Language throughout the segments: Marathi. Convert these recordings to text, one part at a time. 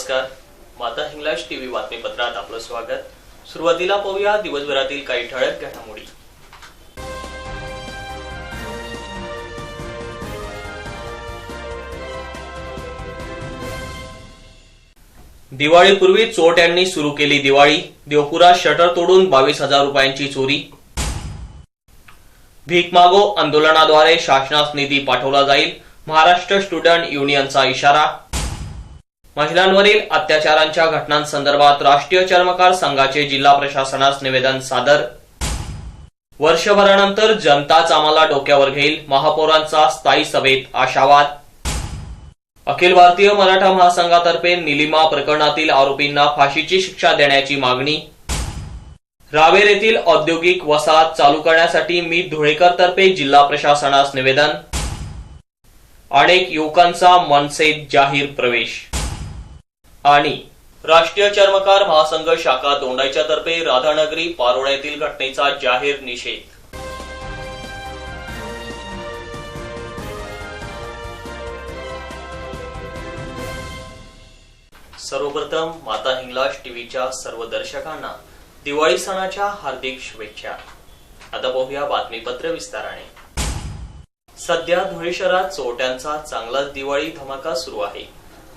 नमस्कार, माता हिंगलाज टीव्ही बातमीपत्रात आपलं स्वागत। सुरुवातीला पाहूया दिवसभरातील काही ठळक घडामोडी। दिवाळीपूर्वी चोरट्यांनी सुरू केली दिवाळी, देवपुरात शटर तोडून 22,000 रुपयांची चोरी। भीक मागो आंदोलनाद्वारे शासनास निधी पाठवला जाईल, महाराष्ट्र स्टुडंट युनियनचा इशारा। महिलांवरील अत्याचारांच्या घटनांसंदर्भात राष्ट्रीय चर्मकार संघाचे जिल्हा प्रशासनास निवेदन सादर। वर्षभरानंतर जनताच आम्हाला डोक्यावर घेईल, महापौरांचा स्थायी सभेत आशावाद। अखिल भारतीय मराठा महासंघातर्फे निलिमा प्रकरणातील आरोपींना फाशीची शिक्षा देण्याची मागणी। रावेर येथील औद्योगिक वसाहत चालू करण्यासाठी मीत धुळेकर जिल्हा प्रशासनास निवेदन। अनेक युवकांचा मनसेत जाहीर प्रवेश। आणि राष्ट्रीय चर्मकार महासंघ शाखा दोंडाईच्या तर्फे राधानगरी पारोळा येथील घटनेचा जाहीर निषेध। सर्वप्रथम माता हिंगलाज टीव्हीच्या सर्व दर्शकांना दिवाळी सणाच्या हार्दिक शुभेच्छा। आता पाहूया बातमीपत्र विस्ताराने। सध्या धुळे शहरात चोरट्यांचा चांगलाच दिवाळी धमाका सुरू आहे।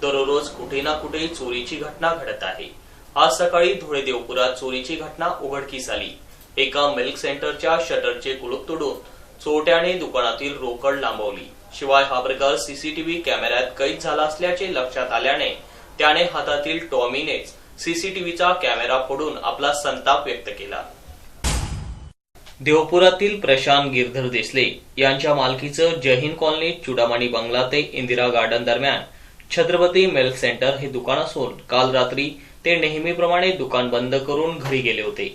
दररोज कुठे ना कुठे चोरीची घटना घडत आहे। आज सकाळी धुळे देवपुरात चोरीची घटना उघडकीस आली। एका मिल्क सेंटरच्या शटरचे कुलूप तोडून चोरट्याने दुकानातील रोकड लांबवली। शिवाय हा प्रकार सीसीटीव्ही कॅमेऱ्यात कैद झाला असल्याचे लक्षात आल्याने त्याने हातातील टॉमीनेच सीसीटीव्हीचा कॅमेरा फोडून आपला संताप व्यक्त केला। देवपुरातील प्रशांत गिरधर देसले यांच्या मालकीचं जयहिंद कॉलनी चुडामणी बंगला ते इंदिरा गार्डन दरम्यान छत्रपती मिल्क सेंटर हे दुकान असून काल रात्री ते नेहमीप्रमाणे दुकान बंद करून घरी गेले होते।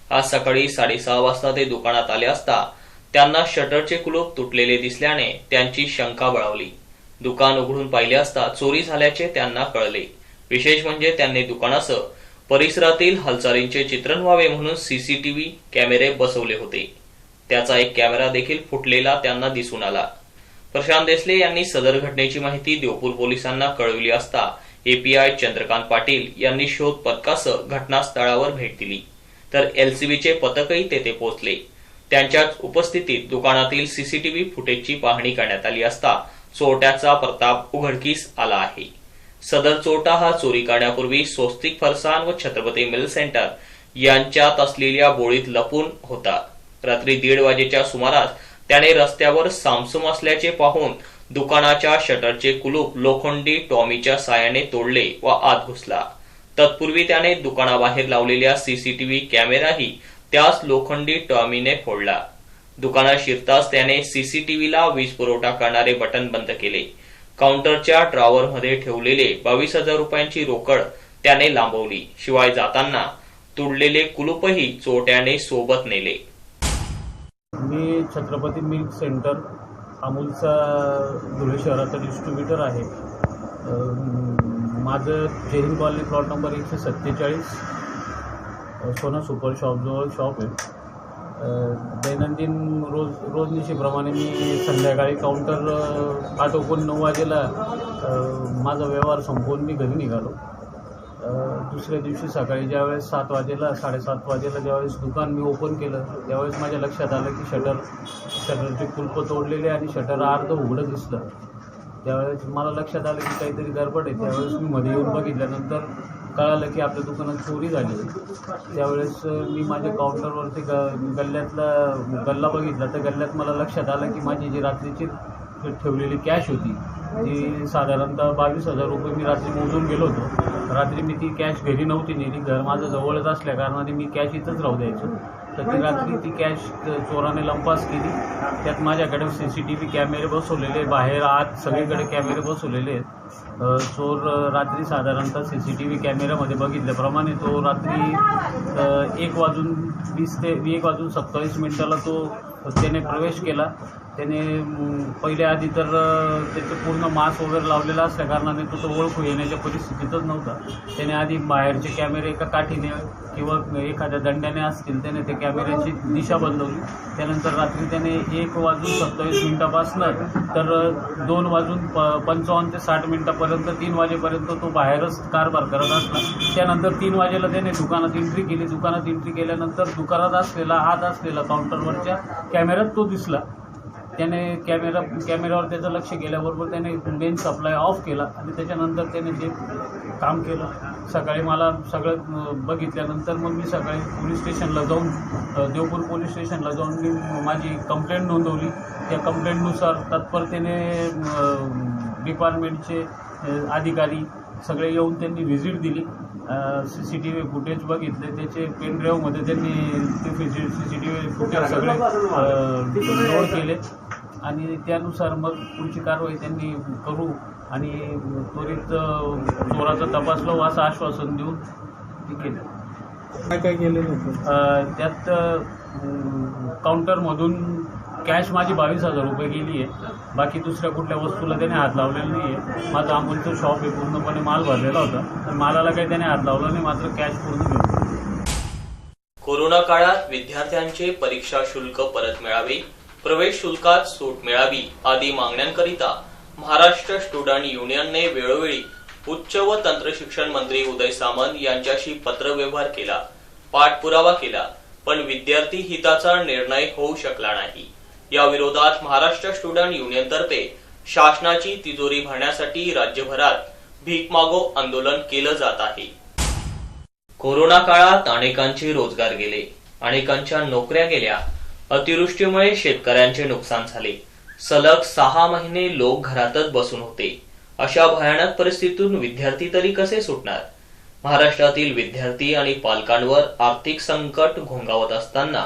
आज सकाळी 6:30 वाजता ते दुकानात आले असता त्यांना शटरचे कुलूप तुटलेले दिसल्याने त्यांची शंका बळावली। दुकान उघडून पाहिले असता चोरी झाल्याचे त्यांना कळले। विशेष म्हणजे त्यांनी दुकानासह परिसरातील हालचालींचे चित्रण व्हावे म्हणून सीसीटीव्ही कॅमेरे बसवले होते। त्याचा एक कॅमेरा देखील फुटलेला त्यांना दिसून आला। प्रशांत देसले यांनी सदर घटनेची माहिती देवपूर पोलिसांना कळवली असता एपीआय चंद्रकांत पाटील यांनी शोध पथकासह घटनास्थळावर भेट दिली, तर एलसीबीचे पथकही तेथे पोहोचले। त्यांच्याच उपस्थितीत दुकानातील सीसीटीव्ही फुटेजची पाहणी करण्यात आली असता चोरट्याचा प्रताप उघडकीस आला आहे। सदर चोरटा हा चोरी करण्यापूर्वी स्वस्तिक फरसान व छत्रपती मिल्क सेंटर यांच्यात असलेल्या बोळीत लपून होता। रात्री 1:30 वाजेच्या सुमारास त्याने रस्त्यावर सामसूम असल्याचे पाहून दुकानाच्या शटरचे कुलूप लोखंडी टॉमीच्या साहाय्याने तोडले व आत घुसला। तत्पूर्वी त्याने दुकानाबाहेर लावलेल्या सीसीटीव्ही कॅमेराही त्याच लोखंडी टॉमीने फोडला। दुकानात शिरताच त्याने सीसीटीव्हीला वीज पुरवठा करणारे बटन बंद केले। काउंटरच्या ड्रॉवरमध्ये ठेवलेले 22,000 रुपयांची रोकड त्याने लांबवली। शिवाय जाताना तुडलेले कुलूपही चोरट्याने सोबत नेले। मी छत्रपती मिल्क सेंटर अमूलचा धुळे शहराचा डिस्ट्रीब्युटर आहे। माझं जयहिंद कॉलनी प्लॉट नंबर 147 सोना सुपर शॉपजवळ शॉप आहे। दैनंदिन रोजनिशीप्रमाणे मी संध्याकाळी काउंटर आटोपून 9 वाजेला माझा व्यवहार संपवून मी घरी निघालो। दुसऱ्या दिवशी सकाळी ज्यावेळेस 7 वाजेला 7:30 वाजेला ज्यावेळेस दुकान मी ओपन केलं त्यावेळेस माझ्या लक्षात आलं की शटरचे कुलप तोडलेले आणि शटर अर्ध उघडं दिसलं। त्यावेळेस मला लक्षात आलं की काहीतरी गडबड आहे। त्यावेळेस मी मध्ये येऊन बघितल्यानंतर कळालं की आपल्या दुकानात चोरी झाली। त्यावेळेस मी माझ्या काउंटरवरती गल्ला बघितला तर गल्ल्यात मला लक्षात आलं की माझी जी रात्रीची ठेवलेली कॅश होती ती साधारणतः 22,000 रुपये मी रात्री मोजून गेलो होतो। रात्री मी ती कॅश घरी नव्हती नेली, घर माझं जवळच असल्या कारणाने मी कॅश इथंच राहू द्यायचो। तर ती रात्री ती कॅश चोराने लंपास केली। त्यात माझ्याकडे सीसीटीव्ही कॅमेरे बसवलेले, बाहेर आत सगळीकडे कॅमेरे बसवलेले आहेत। चोर रात्री साधारणतः सीसीटीव्ही कॅमेऱ्यामध्ये बघितल्याप्रमाणे तो रात्री 1:20 ते 1:27 तो त्याने प्रवेश केला त्याने पहिले आधी तर त्याचं पूर्ण मास्क वगैरे लावलेला असल्या कारणाने तो ओळखू येण्याच्या परिस्थितीतच नव्हता. त्याने आधी बाहेरचे कॅमेरे एका काठीने किंवा एखाद्या दंड्याने असतील त्याने त्या कॅमेऱ्याची दिशा बदलवली. त्यानंतर रात्री त्याने 1:27 तर 2:55 ते 60 मिनिटापर्यंत 3 वाजेपर्यंत तो बाहेरच कारभार करत असला. त्यानंतर 3 वाजेला त्याने दुकानात एंट्री केली. दुकानात एंट्री केल्यानंतर दुकानात आत असलेला काउंटरवरच्या कॅमेऱ्यात तो दिसला. त्याने कॅमेऱ्यावर त्याचं लक्ष गेल्याबरोबर त्याने मेन सप्लाय ऑफ केला आणि त्याच्यानंतर त्याने ते काम केलं. सकाळी मला सगळं बघितल्यानंतर मग मी सकाळी पोलीस स्टेशनला जाऊन देवपूर पोलीस स्टेशनला जाऊन मी माझी कंप्लेंट नोंदवली. त्या कंप्लेंटनुसार तत्परतेने डिपार्टमेंटचे अधिकारी सगळे येऊन त्यांनी व्हिजिट दिली. CCTV फुटेज बघितले. त्याचे पेनड्राईव्हमध्ये त्यांनी ते CCTV फुटेज सगळे लोड केले आणि त्यानुसार मग पुढची कारवाई त्यांनी करू आणि त्वरित चोराचा तपास लावू असं आश्वासन देऊन ते केलं. काय केलेलं होतं त्यात काउंटरमधून कॅश माझी 22,000 रुपये गेली आहे. बाकी दुसऱ्या कुठल्या वस्तूला त्याने हात लावलेला नाही आहे. माझं अमूलचं शॉप आहे, पूर्णपणे माल भरलेला होता. तर मालाला काही त्याने हात लावला नाही, मात्र कॅश पूर्ण गेली. कोरोना काळात विद्यार्थ्यांचे परीक्षा शुल्क परत मिळावे, प्रवेश शुल्कात सूट मिळावी आदी मागण्यांकरिता महाराष्ट्र स्टुडंट युनियनने वेळोवेळी उच्च व तंत्र शिक्षण मंत्री उदय सामंत यांच्याशी पत्रव्यवहार केला, पाठपुरावा केला, पण विद्यार्थी हिताचा निर्णय होऊ शकला नाही. या विरोधात महाराष्ट्र स्टुडंट युनियनतर्फे शासनाची तिजोरी भरण्यासाठी राज्यभरात भीक मागो आंदोलन केलं जात आहे. कोरोना काळात अनेकांचे रोजगार गेले, अनेकांच्या नोकऱ्या गेल्या. अतिवृष्टीमुळे शेतकऱ्यांचे नुकसान झाले. सलग 6 महिने लोक घरातच बसून होते. अशा भयानक परिस्थितीतून विद्यार्थी तरी कसे सुटणार? महाराष्ट्रातील विद्यार्थी आणि पालकांवर आर्थिक संकट घोंगावत असताना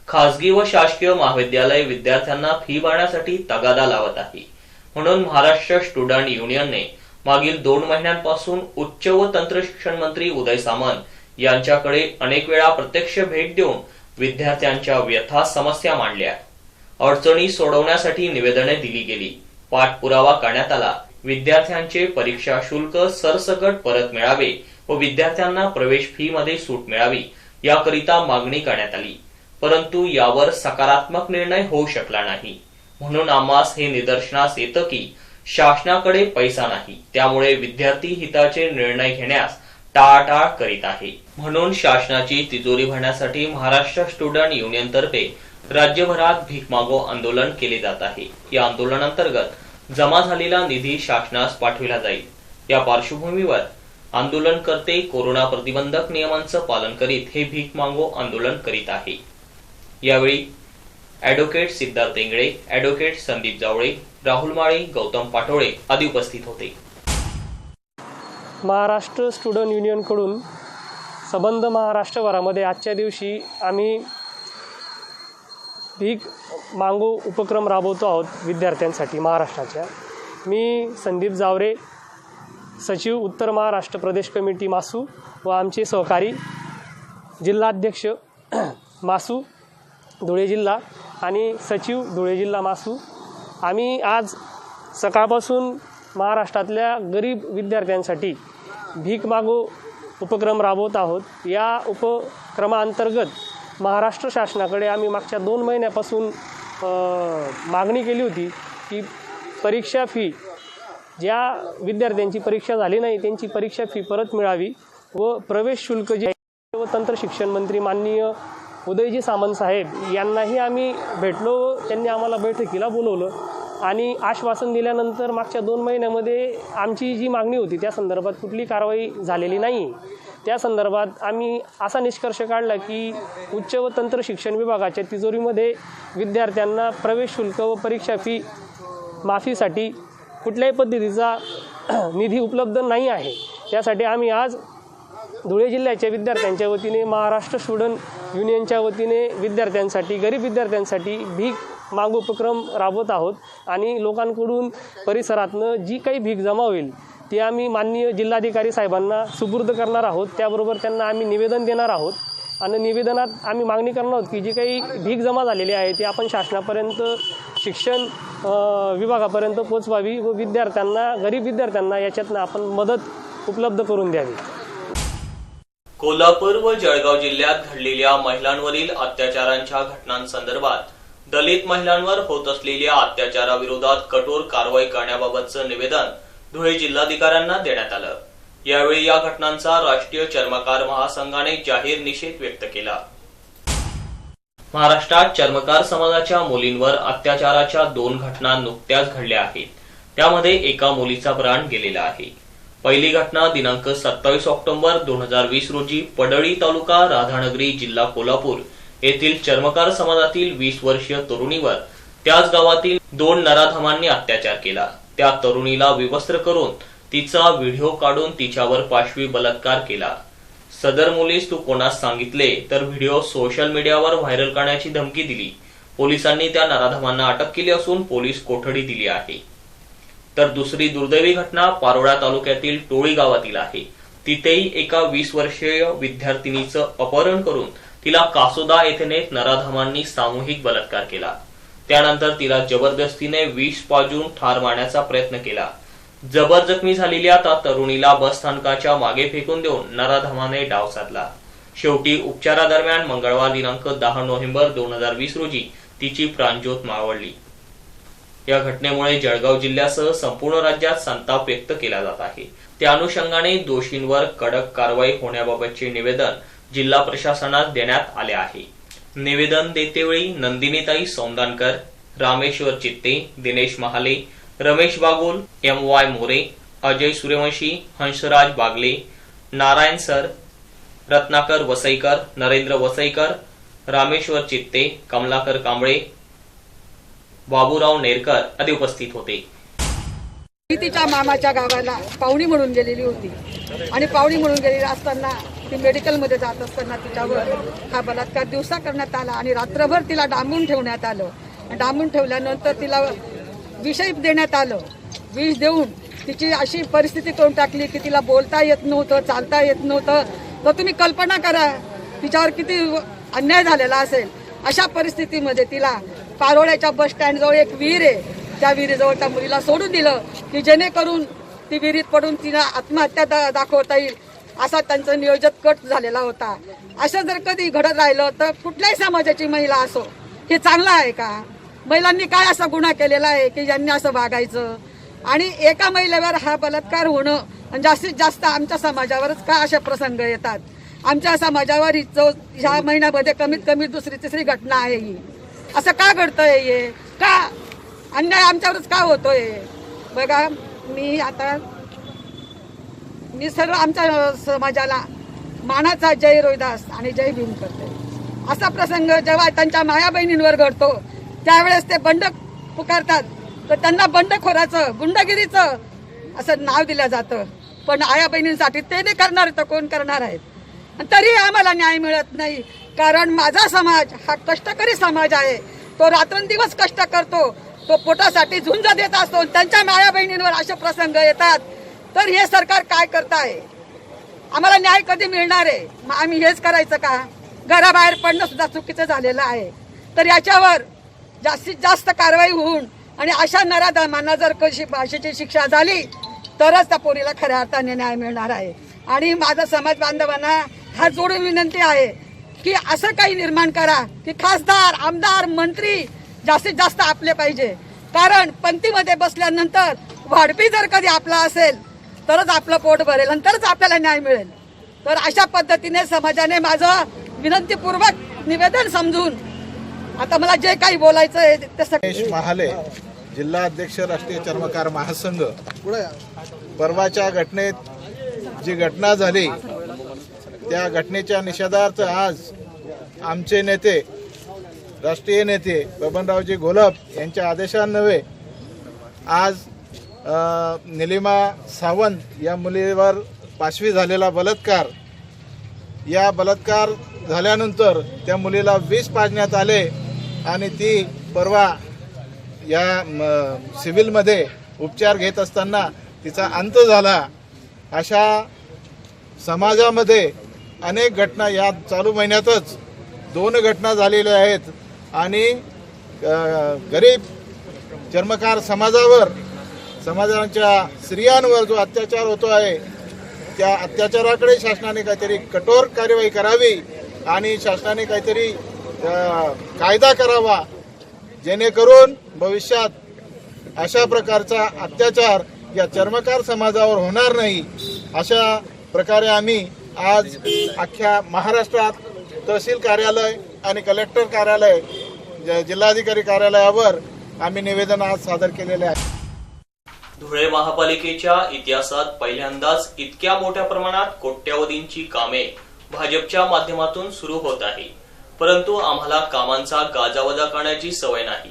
खासगी व शासकीय महाविद्यालय विद्यार्थ्यांना फी भरण्यासाठी तगादा लावत आहे. म्हणून महाराष्ट्र स्टुडंट युनियनने मागील 2 महिन्यांपासून उच्च व तंत्र शिक्षण मंत्री उदय सामंत यांच्याकडे अनेक वेळा प्रत्यक्ष भेट देऊन विद्यार्थ्यांच्या व्यथा समस्या मांडल्या. अडचणी सोडवण्यासाठी निवेदने दिली गेली, पाठपुरावा करण्यात आला. विद्यार्थ्यांचे परीक्षा शुल्क सरसकट परत मिळावे व विद्यार्थ्यांना प्रवेश फी मध्ये सूट मिळावी याकरिता मागणी करण्यात आली. परंतु यावर सकारात्मक निर्णय होऊ शकला नाही. म्हणून आम्हास हे निदर्शनास येतं की शासनाकडे पैसा नाही, त्यामुळे विद्यार्थी हिताचे निर्णय घेण्यास टाळाटाळ करीत आहे. म्हणून शासनाची तिजोरी भरण्यासाठी महाराष्ट्र स्टुडंट युनियनतर्फे राज्यभरात भीक मागो आंदोलन केले जात आहे. या आंदोलनांतर्गत जमा झालेला निधी शासनास पाठविला जाईल. या पार्श्वभूमीवर आंदोलनकर्ते कोरोना प्रतिबंधक नियमांचं पालन करीत हे भीक मागो आंदोलन करीत आहे. यावेळी ॲडव्होकेट सिद्धार्थ इंगळे, ॲडव्होकेट संदीप जावळे, राहुल माळी, गौतम पाटोळे आदी उपस्थित होते. महाराष्ट्र स्टुडंट युनियनकडून संबंध महाराष्ट्रभरामध्ये आजच्या दिवशी आम्ही भीक मागो उपक्रम राबवतो आहोत विद्यार्थ्यांसाठी महाराष्ट्राच्या. मी संदीप जावरे, सचिव उत्तर महाराष्ट्र प्रदेश कमिटी मासू व आमचे सहकारी जिल्हाध्यक्ष मासू धुळे जिल्हा आणि सचिव धुळे जिल्हा मासू, आम्ही आज सकाळपासून महाराष्ट्रातल्या गरीब विद्यार्थ्यांसाठी भीक मागो उपक्रम राबवत आहोत. या उपक्रमाअंतर्गत महाराष्ट्र शासनाकडे आम्ही मागच्या 2 महिन्यापासून मागणी केली होती की परीक्षा फी, ज्या विद्यार्थ्यांची परीक्षा झाली नाही त्यांची परीक्षा फी परत मिळावी व प्रवेश शुल्क जे व तंत्र शिक्षण मंत्री माननीय उदयजी सामंत साहेब यांनाही आम्ही भेटलो. त्यांनी आम्हाला बैठकीला बोलवलं आणि आश्वासन दिल्यानंतर मागच्या 2 महिन्यामध्ये आमची जी मागणी होती त्या संदर्भात कुठली कारवाई झालेली नाही. त्या संदर्भात आम्ही असा निष्कर्ष काढला की उच्च व तंत्र शिक्षण विभागाच्या तिजोरीमध्ये विद्यार्थ्यांना प्रवेश शुल्क व परीक्षा फी माफीसाठी कुठल्याही पद्धतीचा निधी उपलब्ध नाही आहे. त्यासाठी आम्ही आज धुळे जिल्ह्याच्या विद्यार्थ्यांच्या वतीने महाराष्ट्र स्टुडंट युनियनच्या वतीने विद्यार्थ्यांसाठी, गरीब विद्यार्थ्यांसाठी भीक मागो उपक्रम राबवत आहोत आणि लोकांकडून परिसरातनं जी काही भीक जमा होईल ती आम्ही माननीय जिल्हाधिकारी साहेबांना सुपूर्द करणार आहोत. त्याबरोबर त्यांना आम्ही निवेदन देणार आहोत आणि निवेदनात आम्ही मागणी करणार आहोत की जी काही भीक जमा झालेली आहे ती आपण शासनापर्यंत शिक्षण विभागापर्यंत पोचवावी व विद्यार्थ्यांना, गरीब विद्यार्थ्यांना याच्यातनं आपण मदत उपलब्ध करून द्यावी. कोल्हापूर व जळगाव जिल्ह्यात घडलेल्या महिलांवरील अत्याचारांच्या घटनांसंदर्भात दलित महिलांवर होत असलेल्या अत्याचाराविरोधात कठोर कारवाई करण्याबाबतचं निवेदन धुळे जिल्हाधिकाऱ्यांना देण्यात आलं. यावेळी या घटनांचा राष्ट्रीय चर्मकार महासंघाने जाहीर निषेध व्यक्त केला. महाराष्ट्रात चर्मकार समाजाच्या मुलींवर अत्याचाराच्या 2 घटना नुकत्याच घडल्या आहेत. त्यामध्ये एका मुलीचा प्राण गेलेला आहे. पहिली घटना दिनांक 27 ऑक्टोबर 2020 रोजी पडळी तालुका राधानगरी जिल्हा कोल्हापूर येथील चर्मकार समाजातील 20 वर्षीय तरुणीवर त्याच गावातील 2 नराधमांनी अत्याचार केला. त्या तरुणीला विवस्त्र करून तिचा व्हिडिओ काढून तिच्यावर पाशवी बलात्कार केला. सदर मुलीस तू कोणास सांगितले तर व्हिडिओ सोशल मीडियावर व्हायरल करण्याची धमकी दिली. पोलिसांनी त्या नराधमांना अटक केली असून पोलीस कोठडी दिली आहे. तर दुसरी दुर्दैवी घटना पारोळा तालुक्यातील टोळी गावातील आहे. तिथेही एका 20 वर्षीय विद्यार्थिनीचं अपहरण करून तिला कासोदा येथे नेत नराधमांनी सामूहिक बलात्कार केला. त्यानंतर तिला जबरदस्तीने विष पाजून ठार मारण्याचा प्रयत्न केला. जबर जखमी झालेल्या त्या तरुणीला बस स्थानकाच्या मागे फेकून देऊन नराधमाने डाव साधला. शेवटी उपचारादरम्यान मंगळवार दिनांक 10 नोव्हेंबर 2020 रोजी तिची प्राणज्योत मावळली. या घटनेमुळे जळगाव जिल्ह्यासह संपूर्ण राज्यात संताप व्यक्त केला जात आहे. त्या अनुषंगाने दोषींवर कडक कारवाई होण्याबाबतचे निवेदन जिल्हा प्रशासनास देण्यात आले आहे. निवेदन देतेवेळी नंदिनीताई सौंदानकर, रामेश्वर चित्ते, दिनेश महाले, रमेश बागुल, MY मोरे, अजय सूर्यवंशी, हंसराज बागले, नारायण सर, रत्नाकर वसईकर, नरेंद्र वसईकर, रामेश्वर चित्ते, कमलाकर कांबळे, बाबूराव नेरकर आदी उपस्थित होते. ती तिच्या मामाच्या गावाला पाहुणी म्हणून गेलेली होती आणि पाहुणी म्हणून गेलेली असताना ती मेडिकलमध्ये जात असताना तिच्यावर हा बलात्कार दिवसा करण्यात आला आणि रात्रभर तिला डांबून ठेवण्यात आलं. डांबून ठेवल्यानंतर तिला विष देण्यात आलं. विष देऊन तिची अशी परिस्थिती करून टाकली की तिला बोलता येत नव्हतं, चालता येत नव्हतं. तर तुम्ही कल्पना करा तिच्यावर किती अन्याय झालेला असेल. अशा परिस्थितीमध्ये तिला पारोळ्याच्या बस स्टँडजवळ एक विहीर आहे, त्या विहिरीजवळ त्या मुलीला सोडून दिलं की जेणेकरून ती विहिरीत पडून तिला आत्महत्या दाखवता येईल असा त्यांचा नियोजित कट झालेला होता. असं जर कधी घडत राहिलं तर कुठल्याही समाजाची महिला असो हे चांगलं आहे का? महिलांनी काय असा गुन्हा केलेला आहे की ज्यांनी असं वागायचं? आणि एका महिलेवर हा बलात्कार होणं आणि जास्तीत जास्त आमच्या समाजावरच का अशा प्रसंग येतात? आमच्या समाजावर ह्या महिन्यामध्ये कमीत कमी 2-3 घटना आहे. ही असं का घडतंय? हे का अन्याय आमच्यावरच का होतोय? बघा मी सर्व आमच्या समाजाला मानाचा जय रोहिदास आणि जय भीम करते. असा प्रसंग जेव्हा त्यांच्या माया बहिणींवर घडतो त्यावेळेस ते बंड पुकारतात तर त्यांना बंडखोराचं, गुंडगिरीचं असं नाव दिलं जातं. पण आया बहिणींसाठी ते नाही करणार तर कोण करणार आहेत? तरी आम्हाला न्याय मिळत नाही. कारण माझा समाज हा कष्टकरी समाज आहे. तो रात्रंदिवस कष्ट करतो, तो पोटासाठी झुंज देत असतो. त्यांच्या माया बहिणींवर असे प्रसंग येतात तर हे सरकार काय करताय? आम्हाला न्याय कधी मिळणार आहे? मग आम्ही हेच करायचं का? घराबाहेर पडणं सुद्धा चुकीचं झालेलं आहे. तर याच्यावर जास्तीत जास्त कारवाई होऊन आणि अशा नराधमांना जर कशी भाषेची शिक्षा झाली तरच त्या पोरीला खऱ्या अर्थाने न्याय मिळणार आहे. आणि माझा समाज बांधवांना हात जोडून विनंती आहे की असं काही निर्माण करा की खासदार, आमदार, मंत्री जास्तीत जास्त आपले पाहिजे. कारण पंक्तीमध्ये बसल्यानंतर वाढपी जर कधी आपला असेल तरच आपलं पोट भरेल आणि तरच आपल्याला न्याय मिळेल. तर अशा पद्धतीने समाजाने माझं विनंतीपूर्वक निवेदन समजून आता मला जे काही बोलायचं आहे ते रमेश महाले, जिल्हा अध्यक्ष राष्ट्रीय चर्मकार महासंघ. परवाच्या घटनेत जी घटना झाली त्या घटनेच्या निषेधार्थ आज आमचे नेते, राष्ट्रीय नेते बबनरावजी घोलप यांच्या आदेशान्वये आज निलिमा सावंत या मुलीवर पाशवी झालेला बलात्कार, या बलात्कार झाल्यानंतर त्या मुलीला विष पाजण्यात आले आणि ती परवा या सिव्हिलमध्ये उपचार घेत असताना तिचा अंत झाला. अशा समाजामध्ये अनेक घटना या चालू महिन्यातच 2 घटना झालेल्या आहेत आणि गरीब चर्मकार समाजाच्या स्त्रियांवर जो अत्याचार होतो आहे त्या अत्याचाराकडे शासनाने काहीतरी कठोर कार्यवाही करावी आणि शासनाने काहीतरी कायदा करावा, जेणेकरून भविष्यात अशा प्रकारचा अत्याचार या चर्मकार समाजावर होणार नाही. अशा प्रकारे आम्ही आज अख्ख्या महाराष्ट्रात तहसील कार्यालय आणि कलेक्टर कार्यालय, जिल्हाधिकारी कार्यालयावर आम्ही निवेदन आज सादर केलेले आहे. धुळे महापालिकेच्या इतिहासात पहिल्यांदाच इतक्या मोठ्या प्रमाणात कोट्यावधींची कामे भाजपच्या माध्यमातून सुरू होत आहे. परंतु आम्हाला कामांचा गाजावाजा करण्याची सवय नाही,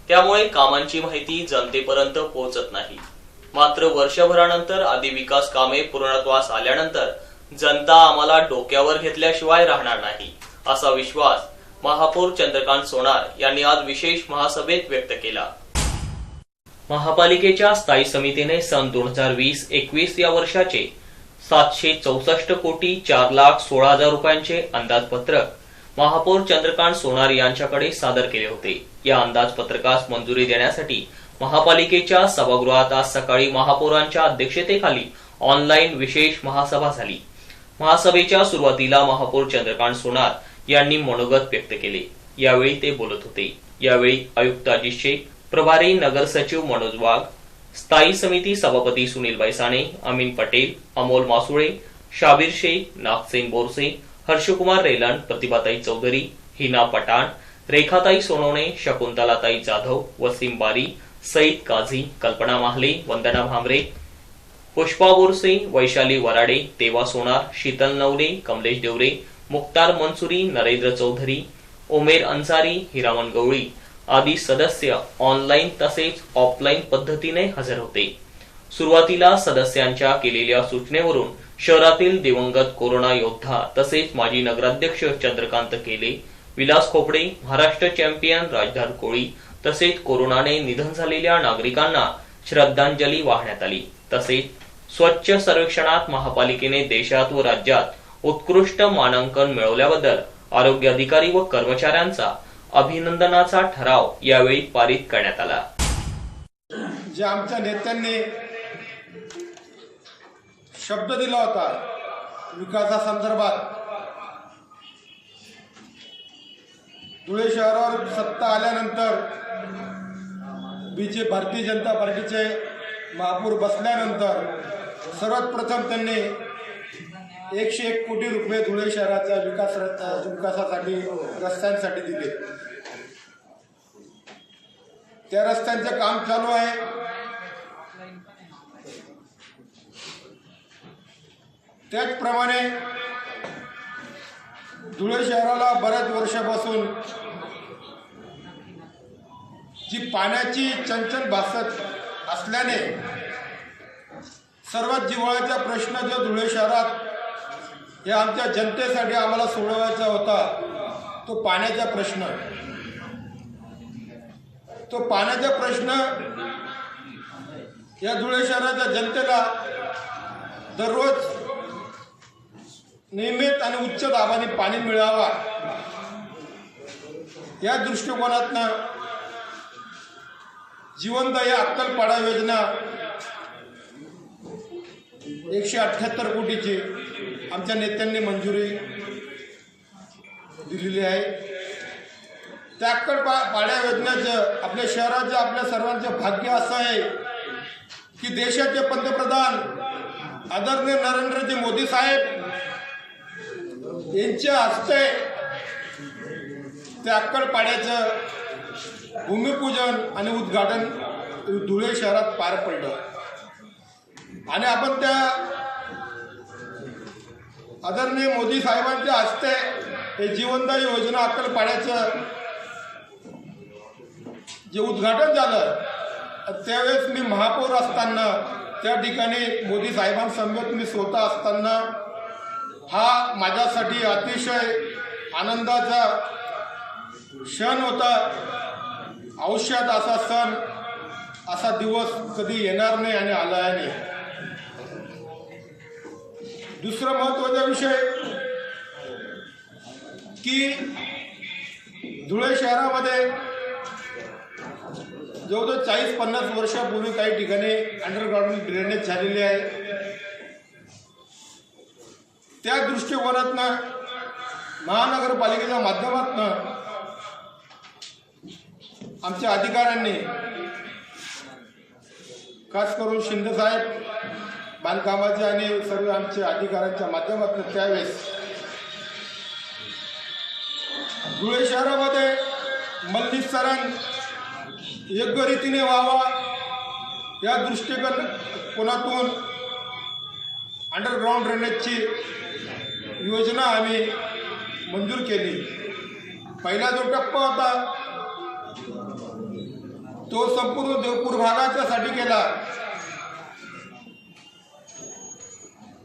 त्यामुळे कामांची माहिती जनतेपर्यंत पोहोचत नाही. मात्र वर्षभरानंतर आदी विकास कामे पूर्णत्वास आल्यानंतर जनता आम्हाला डोक्यावर घेतल्याशिवाय राहणार नाही, असा विश्वास महापौर चंद्रकांत सोनार यांनी आज विशेष महासभेत व्यक्त केला. महापालिकेच्या स्थायी समितीने सन 2020-21 या वर्षाचे 764 कोटी 4,16,000 रुपयांचे अंदाजपत्रक महापौर चंद्रकांत सोनार यांच्याकडे सादर केले होते. या अंदाजपत्रकास मंजुरी देण्यासाठी महापालिकेच्या सभागृहात आज सकाळी महापौरांच्या अध्यक्षतेखाली ऑनलाईन विशेष महासभा झाली. महासभेच्या सुरुवातीला महापौर चंद्रकांत सोनार यांनी मनोगत व्यक्त केले. यावेळी ते बोलत होते. यावेळी आयुक्त अजित शेख, प्रभारी नगर सचिव मनोज वाघ, स्थायी समिती सभापती सुनील बैसाणे, अमीन पटेल, अमोल मासुळे, शाबीर शेख, नागसेन बोरसे, हर्षकुमार रेलन, प्रतिभाताई चौधरी, हिना पठाण, रेखाताई सोनवणे, शकुंतलाताई जाधव, वसीम बारी, सईद काझी, कल्पना माहले, वंदना भामरे, पुष्पा बोरसे, वैशाली वराडे, तेवा सोनार, शीतल नवले, कमलेश देवरे, मुख्तार मंसुरी, नरेंद्र चौधरी, उमेर अन्सारी, हिरामन गवळी आदी सदस्य ऑनलाईन तसेच ऑफलाईन पद्धतीने हजर होते. सुरुवातीला सदस्यांच्या केलेल्या सूचनेवरून शहरातील दिवंगत कोरोना योद्धा तसेच माजी नगराध्यक्ष चंद्रकांत केले, विलास खोपडे, महाराष्ट्र चॅम्पियन राजधार कोळी तसेच कोरोनाने निधन झालेल्या नागरिकांना श्रद्धांजली वाहण्यात आली. तसेच स्वच्छ सर्वेक्षणात महापालिकेने देशात व राज्यात उत्कृष्ट मानांकन मिळवल्याबद्दल आरोग्य अधिकारी व कर्मचाऱ्यांचा अभिनंदनाचा ठराव यावेळी पारित करण्यात आला. जे आमच्या नेत्यांनी शब्द दिला होता विकासासंदर्भात, धुळे शहरावर सत्ता आल्यानंतर भारतीय जनता पार्टीचे महापौर बसल्यानंतर सर्वात प्रथम त्यांनी 101 कोटी रुपये धुळे शहराच्या विकासासाठी रस्त्यांसाठी दिले. त्या रस्त्यांचं काम चालू आहे. त्याचप्रमाणे धुळे शहराला बऱ्याच वर्षापासून जी पाण्याची चंचल भासत असल्याने सर्वात जिव्हाळ्याचा प्रश्न जो धुळे शहरात हे आमच्या जनतेसाठी आम्हाला सोडवायचा होता तो पाण्याचा प्रश्न. तो पाण्याचा प्रश्न या धुळे शहराच्या जनतेला दररोज नियमित आणि उच्च दाबाने पाणी मिळावा या दृष्टिकोनातनं जीवनदायी अक्कलपाडा योजना 178 कोटीची आमच्या नेत्यांनी मंजुरी दिलेली आहे. त्या अक्कलपाडा योजनेचं आपल्या शहराचं आपल्या सर्वांचं भाग्य असं आहे की देशाचे पंतप्रधान आदरणीय नरेंद्रजी मोदी साहेब यांच्या हस्ते त्या अक्कलपाड्याचं भूमिपूजन आणि उद्घाटन धुळे शहरात पार पडलं. आणि आपण त्या आदरणीय मोदी साहेबांच्या हस्ते हे जीवनदायी योजना अक्कलपाड्याचं जे उद्घाटन झालं त्यावेळेस मी महापौर असताना त्या ठिकाणी मोदी साहेबांसमवेत मी स्वतः असताना हा माझ्यासाठी अतिशय आनंदाचा क्षण होता. आयुष्यात असा सण असा दिवस कधी येणार नाही आणि आला नाही. दुसरा महत्त्वाचा विषय की धुळे शहरामध्ये जवळजवळ 40-50 वर्षापूर्वी काही ठिकाणी अंडरग्राउंड ड्रेनेज झालेले आहे. त्या दृष्टिकोनातनं महानगरपालिकेच्या माध्यमातून आमच्या अधिकाऱ्यांनी, खास करून शिंदेसाहेब बांधकामाचे आणि सर्व आमच्या अधिकाऱ्यांच्या माध्यमातून त्यावेळेस धुळे शहरामध्ये मलनिस्सारण योग्य रीतीने व्हावा या दृष्टिकोनातून अंडरग्राउंड ड्रेनेजची योजना आम्ही मंजूर केली. पहिला जो टप्पा होता तो संपूर्ण देवपूर भागाच्यासाठी केला.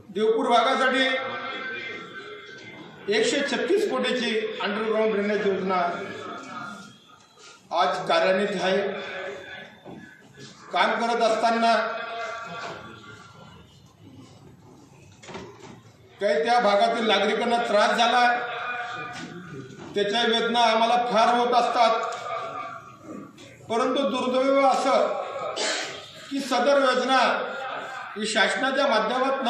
देवपूर भागासाठी 136 कोटीची अंडरग्राउंड ड्रेनेज योजना आज कार्यान्वित आहे. काम करत असताना काही त्या भागातील नागरिकांना त्रास झाला, त्याच्या वेदना आम्हाला फार होत असतात. परंतु दुर्दैव असं की सदर योजना ही शासनाच्या माध्यमातून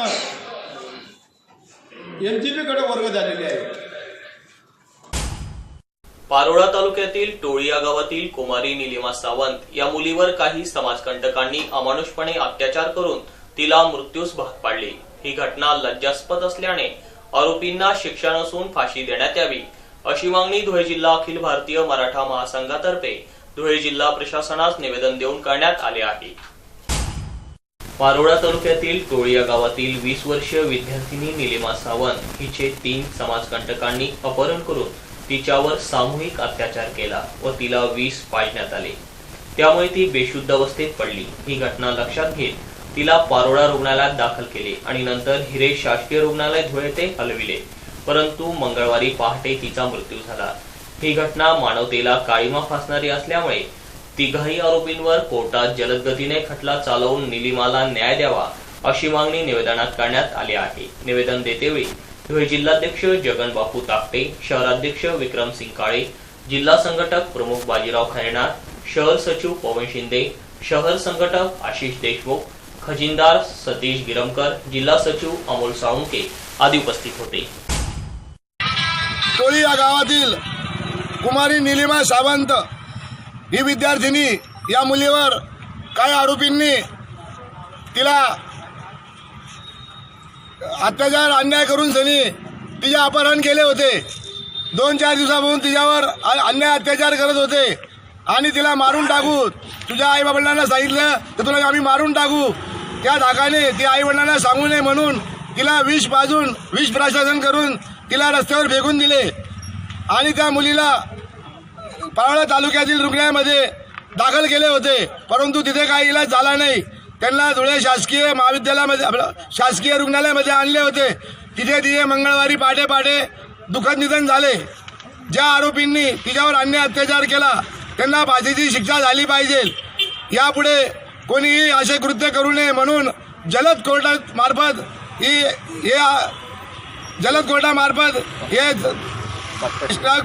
NGP-कडे वर्ग झालेली आहे. पारोळा तालुक्यातील टोळी या गावातील कुमारी निलिमा सावंत या मुलीवर काही समाजकंटकांनी अमानुषपणे अत्याचार करून तिला मृत्यूस भाग पाडले. ही घटना लज्जास्पद असल्याने आरोपींना शिक्षा नसून फाशी देण्यात यावी अशी मागणी धुळे जिल्हा अखिल भारतीय मराठा महासंघातर्फे धुळे जिल्हा प्रशासनास निवेदन देऊन करण्यात आले आहे. पारोळा तालुक्यातील टोळी या गावातील 20 वर्षीय विद्यार्थिनी निलिमा सावंत हिचे 3 समाजकंटकांनी अपहरण करून तिच्यावर सामूहिक अत्याचार केला व तिला विष पाजण्यात आले. त्यामुळे ती बेशुद्ध अवस्थेत पडली. ही घटना लक्षात घेत तिला पारोळा रुग्णालयात दाखल केले आणि नंतर हिरे शासकीय रुग्णालय धुळे येथे हलविले. परंतु मंगळवारी पहाटे तिचा मृत्यू झाला. ही घटना मानवतेला काळिमा फासणारी असल्यामुळे तिघाही आरोपींवर कोर्टात जलद गतीने खटला चालवून निलिमाला न्याय द्यावा अशी मागणी निवेदनात करण्यात आली आहे. निवेदन देतेवेळी धुळे जिल्हाध्यक्ष जगन बापू ताकटे, शहराध्यक्ष विक्रमसिंग काळे, जिल्हा संघटक प्रमुख बाजीराव खैरनार, शहर सचिव पवन शिंदे, शहर संघटक आशिष देशमुख, खजिनदार सतीश गिरमकर, जिल्हा सचिव अमोल साळुंके आदी उपस्थित होते. टोळी या गावातील कुमारी निलिमा सावंत ही विद्यार्थिनी, या मुलीवर काही आरोपींनी तिला अत्याचार अन्याय करून सनी तिचे अपहरण केले होते. 2-4 दिवसापासून तिच्यावर अन्याय अत्याचार करत होते आणि तिला मारून टाकू, तुझ्या आईवडिलांना सांगितलं तर तुला आम्ही मारून टाकू. त्या धाकाने ती आईवडिलांना सांगू नये म्हणून तिला विष पाजून विष प्राशन करून तिला रस्त्यावर फेकून दिले आणि त्या मुलीला पारोळा तालुक्यातील रुग्णालयामध्ये दाखल केले होते. परंतु तिथे काही इलाज झाला नाही. त्यांना धुळे शासकीय महाविद्यालयामध्ये शासकीय रुग्णालयामध्ये आणले होते. तिथे तिथे मंगळवारी पहाटे दुःखद निधन झाले. ज्या आरोपींनी तिच्यावर अन्याय अत्याचार केला त्यांना फाशीची शिक्षा झाली पाहिजे. यापुढे कोणीही असे कृत्य करू नये म्हणून जलद कोर्टामार्फत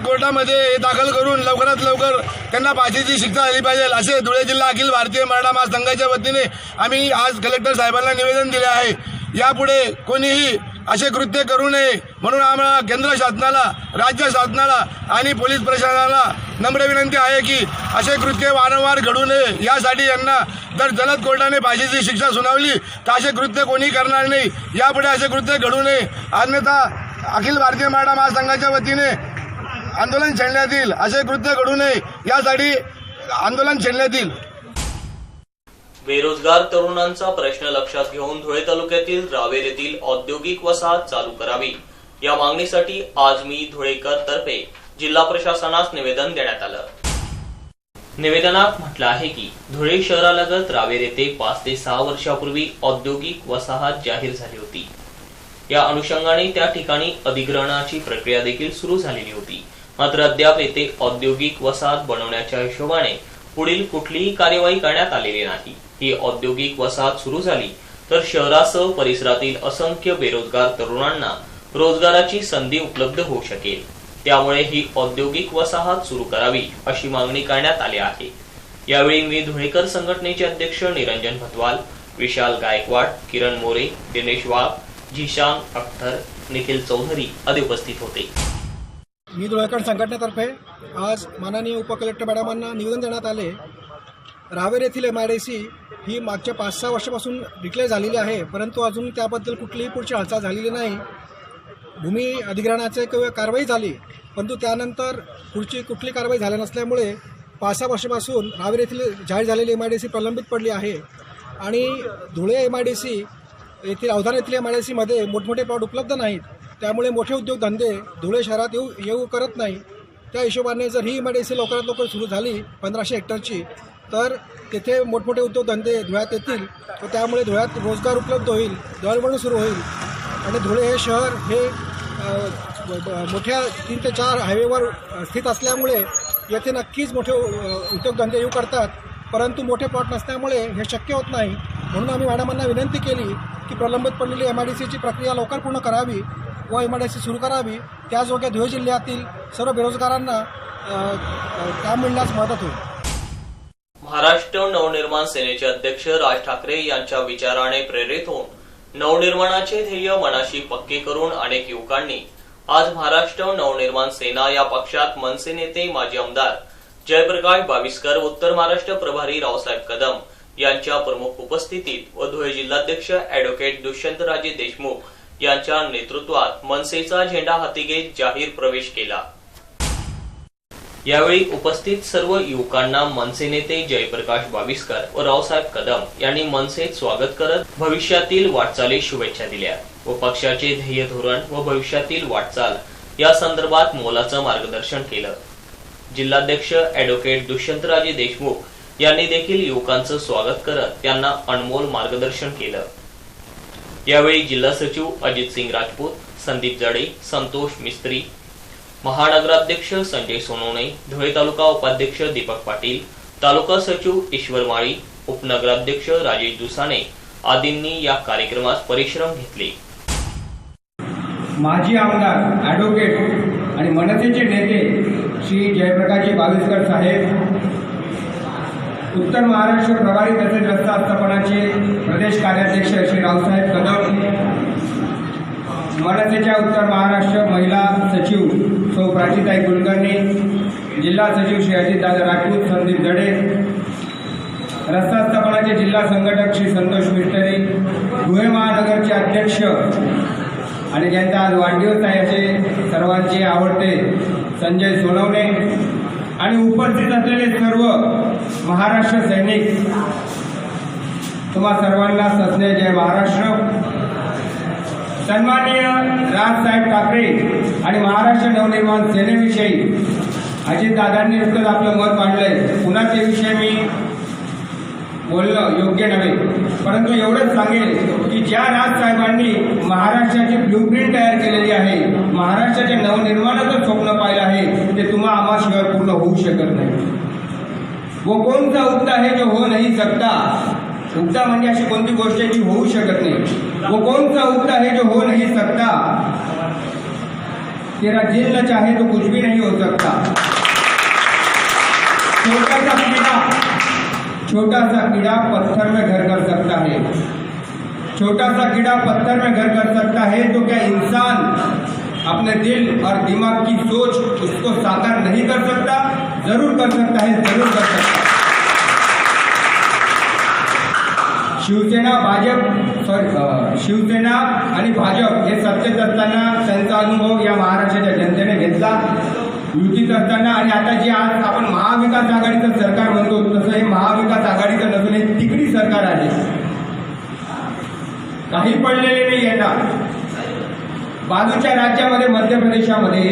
कोर्टामध्ये दाखल करून लवकरात लवकर त्यांना फाशीची शिक्षा झाली पाहिजे असे धुळे जिल्हा अखिल भारतीय मराठा महासंघाच्या वतीने आम्ही आज कलेक्टर साहेबांना निवेदन दिले आहे. यापुढे कोणीही असे कृत्य करू नये म्हणून आम्हाला केंद्र शासनाला, राज्य शासनाला आणि पोलीस प्रशासनाला नम्र विनंती आहे की असे कृत्य वारंवार घडू नये. यासाठी यांना जर जलद कोर्टाने फाशीची शिक्षा सुनावली तर असे कृत्य कोणी करणार नाही. यापुढे असे कृत्य घडू नये अन्यथा अखिल भारतीय मराठा महासंघाच्या वतीने आंदोलन छेडण्यात येईल. असे कृत्य घडू नये यासाठी आंदोलन छेडण्यात येईल. बेरोजगार तरुणांचा प्रश्न लक्षात घेऊन धुळे तालुक्यातील रावेर येथील औद्योगिक वसाहत चालू करावी या मागणीसाठी आज मी धुळेकर तर्फे जिल्हा प्रशासनास निवेदन देण्यात आलं. निवेदनात म्हटलं आहे की धुळे शहरालगत रावेर येथे 5 ते 6 वर्षापूर्वी औद्योगिक वसाहत जाहीर झाली होती. या अनुषंगाने त्या ठिकाणी अधिग्रहणाची प्रक्रिया देखील सुरू झालेली होती. मात्र अद्याप येथे औद्योगिक वसाहत बनवण्याच्या हिशोबाने पुढील कुठलीही कार्यवाही करण्यात आलेली नाही. ही औद्योगिक वसाहत सुरू झाली तर शहरासह परिसरातील असंख्य बेरोजगार तरुणांना रोजगाराची संधी उपलब्ध होऊ शकेल. त्यामुळे ही औद्योगिक वसाहत सुरू करावी अशी मागणी करण्यात आली आहे. यावेळी मी धुळेकर संघटनेचे अध्यक्ष निरंजन भतवाल, विशाल गायकवाड, किरण मोरे, दिनेश वाघ, झिशान अख्तर, निखिल चौधरी आदी उपस्थित होते. मी धुळेकर संघटनेतर्फे आज माननीय उपकलेक्टर मॅडमांना निवेदन देण्यात आले. रावेर येथील MIDC ही मागच्या 5-6 वर्षापासून डिक्लेअर झालेली आहे, परंतु अजून त्याबद्दल कुठलीही पुढची हालचाल झालेली नाही. भूमी अधिग्रहणाची किंवा कारवाई झाली, परंतु त्यानंतर पुढची कुठली कारवाई झाली नसल्यामुळे 5-6 वर्षापासून रावेर येथील जाहीर झालेली MIDC प्रलंबित पडली आहे. आणि धुळे MIDC येथील अवधान येथील MIDCमध्ये मोठमोठे प्लॉट उपलब्ध नाहीत, त्यामुळे मोठे उद्योगधंदे धुळे शहरात येऊ करत नाही. त्या हिशोबाने जर ही MIDC लवकरात लवकर सुरू झाली 1500 हेक्टरची, तर तेथे मोठमोठे उद्योगधंदे धुळ्यात येतील व त्यामुळे धुळ्यात रोजगार उपलब्ध होईल, दळणवळण सुरू होईल. आणि धुळे हे शहर हे मोठ्या 3 ते 4 हायवेवर स्थित असल्यामुळे येथे नक्कीच मोठे उद्योगधंदे येऊ करतात, परंतु मोठे प्लॉट नसल्यामुळे हे शक्य होत नाही. म्हणून आम्ही मॅडमांना विनंती केली की प्रलंबित पडलेली MIDCची प्रक्रिया लवकर पूर्ण करावी व MIDC सुरू करावी. त्याचयोगे धुळे जिल्ह्यातील सर्व बेरोजगारांना काम मिळण्यास मदत होईल. महाराष्ट्र नवनिर्माण सेनेचे अध्यक्ष राज ठाकरे यांच्या विचाराने प्रेरित होऊन नवनिर्माणाचे ध्येय मनाशी पक्के करून अनेक युवकांनी आज महाराष्ट्र नवनिर्माण सेना या पक्षात मनसे नेते माजी आमदार जयप्रकाश बाविस्कर, उत्तर महाराष्ट्र प्रभारी रावसाहेब कदम यांच्या प्रमुख उपस्थितीत व धुळे जिल्हाध्यक्ष अॅडव्होकेट दुष्यंतराजे देशमुख यांच्या नेतृत्वात मनसेचा झेंडा हाती घेत जाहीर प्रवेश केला. यावेळी उपस्थित सर्व युवकांना मनसे नेते जयप्रकाश बाविस्कर व रावसाहेब कदम यांनी मनसेत स्वागत करत भविष्यातील वाटचालीस शुभेच्छा दिल्या व पक्षाचे ध्येय धोरण व भविष्यातील वाटचाल या संदर्भात मोलाचं मार्गदर्शन केलं. जिल्हाध्यक्ष अॅडव्होकेट दुष्यंतराजे देशमुख यांनी देखील युवकांचं स्वागत करत त्यांना अनमोल मार्गदर्शन केलं. यावेळी जिल्हा सचिव अजित सिंग राजपूत, संदीप जडे, संतोष मिस्त्री, महानगराध्यक्ष संजय सोनवणे, धुळे तालुका उपाध्यक्ष दीपक पाटील, तालुका सचिव ईश्वर माळी, उपनगराध्यक्ष राजेश दुसाने आदींनी या कार्यक्रमात परिश्रम घेतले. माजी आमदार ॲडव्होकेट आणि मनसेचे नेते श्री जयप्रकाशजी बाविस्कर साहेब, उत्तर महाराष्ट्र प्रभारी तसेच रस्ता आस्थापनाचे प्रदेश कार्याध्यक्ष श्री रावसाहेब कदम, मनसेच्या उत्तर महाराष्ट्र महिला सचिव सौ प्राचीताई कुलकर्णी, जिल्हा सचिव श्री अजितदादा राजपूत, संदीप जडे, रस्ता आस्थापनाचे जिल्हा संघटक श्री संतोष मिस्टरी, धुळे महानगरचे अध्यक्ष आणि ज्यांचा आज वाढदिवस आहे असे सर्वांचे आवडते संजय सोनवणे आणि उपस्थित असलेले सर्व महाराष्ट्र सैनिक, तुम्हा सर्वांना सस्ने जय महाराष्ट्र. सन्माननीय राजसाहेब ठाकरे आणि महाराष्ट्र नवनिर्माण सेनेविषयी अजितदादांनी नुकतंच आपलं मत मांडलंय. पुन्हा ते विषय मी बोलणं योग्य नव्हे, परंतु एवढंच सांगेल की ज्या राजसाहेबांनी महाराष्ट्राची ब्ल्यूप्रिंट तयार केलेली आहे, महाराष्ट्राच्या नवनिर्माणाचं स्वप्न पाहिलं आहे, ते तुम्हा आम्हाशिवाय पूर्ण होऊ शकत नाही. वो कौन सा उगता है जो हो नहीं सकता. उगता म्हणजे अशी कोणती गोष्ट आहे जी होऊ शकत नाही. वो कौन सा उगता है जो हो नहीं सकता. तेरा दिल न चाहे तो कुछ भी नहीं हो सकता. छोटा सा कीड़ा पत्थर में घर कर सकता है. छोटा सा कीड़ा पत्थर में घर कर सकता है, तो क्या इंसान अपने दिल और दिमाग की सोच उसको साकार नहीं कर सकता? जरूर कर सकता है, जरूर कर सकता है. शिवसेना आणि भाजप हे सत्तेत असताना त्यांचा अनुभव या महाराष्ट्राच्या जनतेने घेतला. युतीत असताना आणि आता जे आज आपण महाविकास आघाडीचं सरकार म्हणतो, तसं हे महाविकास आघाडीचं नसून हे तिकडी सरकार आहे. काही पडलेले नाही येणार. बाजूच्या राज्यामध्ये मध्य प्रदेशामध्ये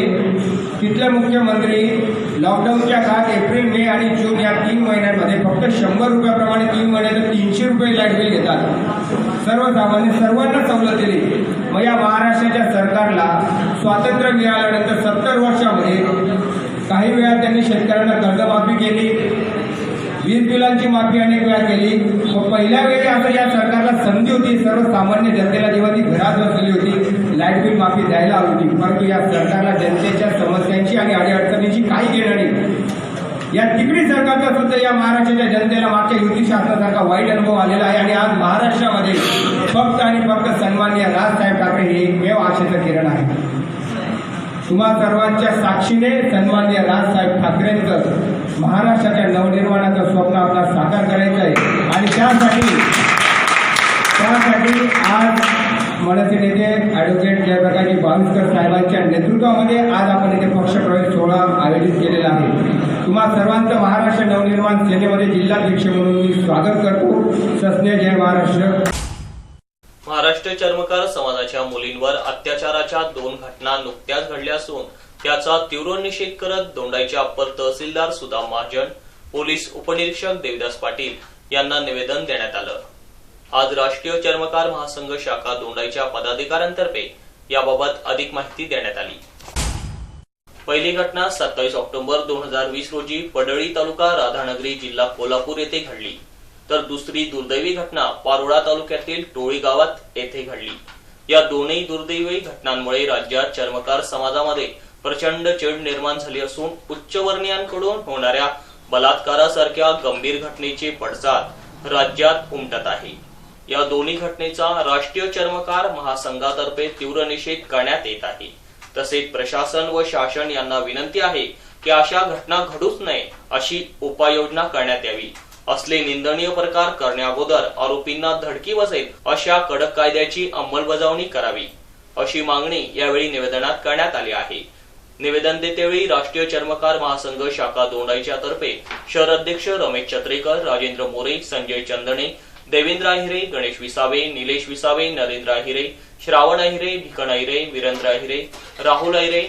तिथले मुख्यमंत्री लॉकडाऊनच्या काळात एप्रिल, मे आणि जून या 3 महिन्यांमध्ये फक्त 100 रुपयाप्रमाणे 3 महिन्यात 300 रुपये लाईट बिल घेतात. सर्वसामान्य सर्वांना सवलत दिली. मग या महाराष्ट्राच्या सरकारला स्वातंत्र्य मिळाल्यानंतर 70 वर्षामध्ये काही वेळा त्यांनी शेतकऱ्यांना कर्जमाफी केली, वीज बिलांची माफी अनेक वेळा केली. मग पहिल्या वेळी असं या सरकारला संधी होती, सर्वसामान्य जनतेला जेव्हा ती घरात बसली होती, लाईट बिल माफी द्यायला होती. परंतु या सरकारला जनतेच्या समस्यांची आणि अडीअडचणींची काही घेणं नाही. या तिकडी सरकारचा सुद्धा या महाराष्ट्राच्या जनतेला मागच्या युती शासनासारखा वाईट अनुभव आलेला आहे आणि आज महाराष्ट्रामध्ये फक्त आणि फक्त सन्माननीय राजसाहेब ठाकरे हे एकमेव आशेचं किरण आहे. तुम्हा सर्वांच्या साक्षीने सन्माननीय राजसाहेब ठाकरेंचं महाराष्ट्राच्या नवनिर्माणाचं स्वप्न आपल्याला साकार करायचं आहे आणि त्यासाठी आज मनसे नेते ॲडव्होकेट जयप्रकाशजी बाविस्कर साहेबांच्या नेतृत्वामध्ये आज आपण इथे पक्षप्रवेश सोहळा आयोजित केलेला आहे. तुम्हा सर्वांचं महाराष्ट्र नवनिर्माण सेनेमध्ये जिल्हाध्यक्ष म्हणून मी स्वागत करतो. सस्नेह जय महाराष्ट्र. महाराष्ट्र चर्मकार समाजाच्या मुलींवर अत्याचाराच्या 2 घटना नुकत्याच घडल्या असून त्याचा तीव्र निषेध करत दोंडाईचे अप्पर तहसीलदार सुदाम महाजन, पोलीस उपनिरीक्षक देविदास पाटील यांना निवेदन देण्यात आलं. आज राष्ट्रीय चर्मकार महासंघ शाखा दोंडाईच्या पदाधिकाऱ्यांतर्फे याबाबत अधिक माहिती देण्यात आली. पहिली घटना 27 ऑक्टोबर 2020 रोजी पडळी तालुका राधानगरी जिल्हा कोल्हापूर येथे घडली, तर दुसरी दुर्दैवी घटना पारोळा तालुक्यातील टोळी गावात येथे घडली. या दोन्ही दुर्दैवी घटनांमुळे राज्यात चर्मकार समाजामध्ये प्रचंड चीड निर्माण झाली असून उच्चवर्णीयांकडून होणाऱ्या बलात्कारासारख्या गंभीर घटनेचे पडसाद राज्यात उमटत आहे. या दोन्ही घटनेचा राष्ट्रीय चर्मकार महासंघातर्फे तीव्र निषेध करण्यात येत आहे. तसेच प्रशासन व शासन यांना विनंती आहे की अशा घटना घडूच नये अशी उपाययोजना करण्यात यावी. असले निंदनीय प्रकार करण्याअगोदर आरोपींना धडकी बसेल अशा कडक कायद्याची अंमलबजावणी करावी अशी मागणी यावेळी निवेदनात करण्यात आली आहे. निवेदन देतेवेळी राष्ट्रीय चर्मकार महासंघ शाखा दोंडाईच्या तर्फे शहर अध्यक्ष रमेश चत्रेकर, राजेंद्र मोरे, संजय चंदणे, देवेंद्र अहिरे, गणेश विसावे, निलेश विसावे, नरेंद्र अहिरे, श्रावण अहिरे, भिकन अहिरे, वीरेंद्र अहिरे, राहुल अहिरे,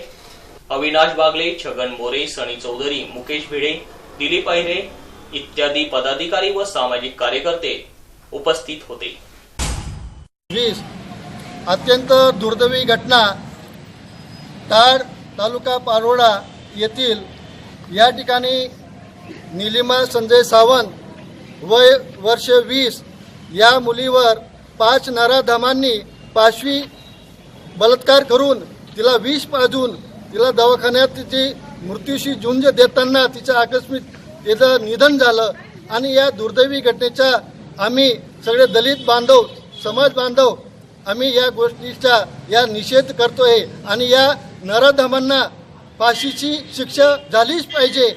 अविनाश बागले, छगन मोरे, सनी चौधरी, मुकेश भिडे, दिलीप अहिरे इत्यादी पदाधिकारी व सामाजिक कार्यकर्ते उपस्थित होते. अत्यंत दुर्दैवी घटना ताड तालुका पारोळा येथील या ठिकाणी निलिमा संजय सावंत वय वर्ष 20 या मुलीवर 5 नराधमांनी पाशवी बलात्कार करून तिला विष पाजून तिला दवाखान्यात तिची मृत्यूशी झुंज देताना तिचं आकस्मिक तिचं निधन झालं. आणि या दुर्दैवी घटनेचा आम्ही सगळे दलित बांधव, समाज बांधव आम्ही या गोष्टीचा या निषेध करतोय आणि या नराधमांना फाशीची शिक्षा झालीच पाहिजे.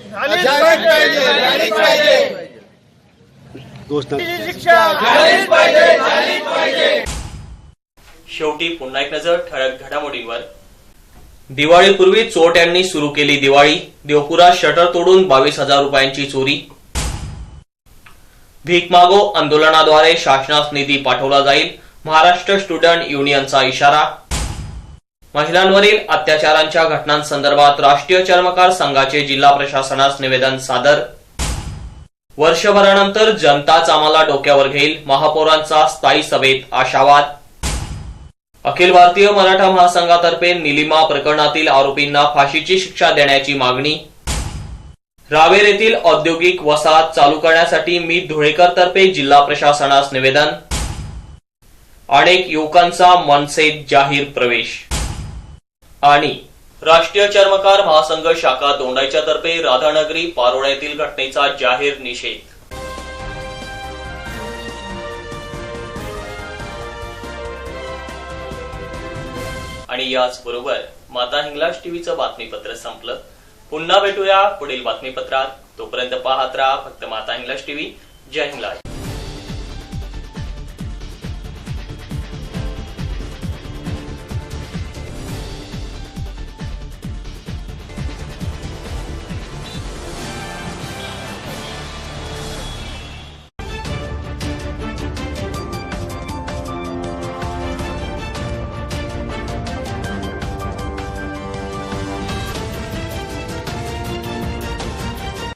शेवटी पुन्हा एक नजर ठळक घडामोडींवर. दिवाळीपूर्वी चोरट्यांनी सुरू केली दिवाळी, देवपुरात शटर तोडून 22,000 रुपयांची चोरी. भीक मागो आंदोलनाद्वारे शासनास निधी पाठवला जाईल, महाराष्ट्र स्टुडंट युनियनचा इशारा. महिलांवरील अत्याचारांच्या घटनांसंदर्भात राष्ट्रीय चर्मकार संघाचे जिल्हा प्रशासनास निवेदन सादर. वर्षभरानंतर जनताच आम्हाला डोक्यावर घेईल, महापौरांचा स्थायी सभेत आशावाद. अखिल भारतीय मराठा महासंघातर्फे निलिमा प्रकरणातील आरोपींना फाशीची शिक्षा देण्याची मागणी. रावेर येथील औद्योगिक वसाहत चालू करण्यासाठी मी धुळेकर तर्फे जिल्हा प्रशासनास निवेदन. अनेक युवकांचा मनसेत जाहीर प्रवेश. आणि राष्ट्रीय चर्मकार महासंघ शाखा दोंडाईच्या तर्फे राधानगरी पारोळा येथील घटनेचा जाहीर निषेध. आणि याचबरोबर माता हिंगलाज टीव्हीचं बातमीपत्र संपलं. पुन्हा भेटूया पुढील बातमीपत्रात. तोपर्यंत पाहत राहा फक्त माता हिंगलाज टीव्ही. जय हिंगलाज.